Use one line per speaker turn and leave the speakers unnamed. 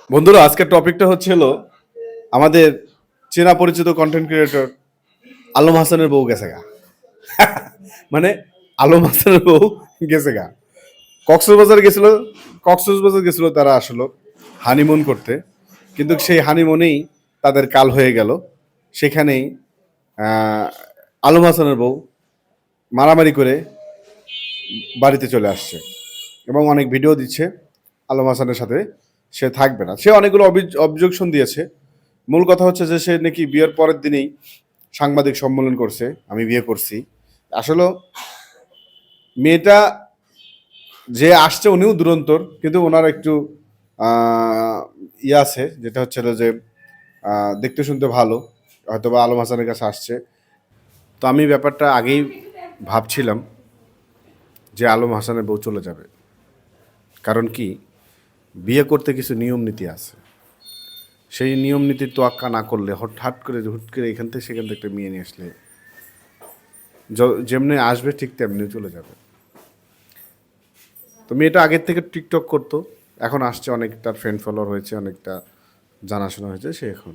বন্ধুরা, আজকের টপিকটা হচ্ছিল আমাদের চেনা পরিচিত কন্টেন্ট ক্রিয়েটর আলম হাসানের বউ গেছে গা। মানে আলম হাসানের বউ গেছে গা। কক্সবাজার গেছিল, কক্সবাজার গেছিল তারা আসলো হানিমুন করতে, কিন্তু সেই হানিমুনেই তাদের কাল হয়ে গেল। সেখানেই আহ, আলম হাসানের বউ মারামারি করে বাড়িতে চলে আসছে এবং অনেক ভিডিও দিচ্ছে আলম হাসানের সাথে সে থাকবে না। সে অনেকগুলো অবজেকশন দিয়েছে। মূল কথা হচ্ছে যে সে নাকি বিয়ের পরের দিনেই সাংবাদিক সম্মেলন করছে, আমি বিয়ে করছি। আসলে মেয়েটা যে আসছে উনিও দুরন্তর, কিন্তু ওনার একটু ইয়ে আছে, যেটা হচ্ছে যে দেখতে শুনতে ভালো, হয়তো বা আলম হাসানের কাছে আসছে। তো আমি ব্যাপারটা আগেই ভাবছিলাম যে আলম হাসানের বউ চলে যাবে। কারণ কি, বিয়ে করতে কিছু নিয়ম নীতি আছে। সেই নিয়ম নীতির তোয়াক্কা না করলে হঠাৎ করে হুট করে এখান থেকে সেখান থেকে একটা মেয়ে নিয়ে আসলে যেমনি আসবে ঠিক তেমনিও চলে যাবে। তো মেয়েটা আগের থেকে টিকটক করতো, এখন আসছে, অনেক তার ফ্রেন্ড ফলোয়ার হয়েছে, অনেকটা জানাশোনা হয়েছে, সে এখন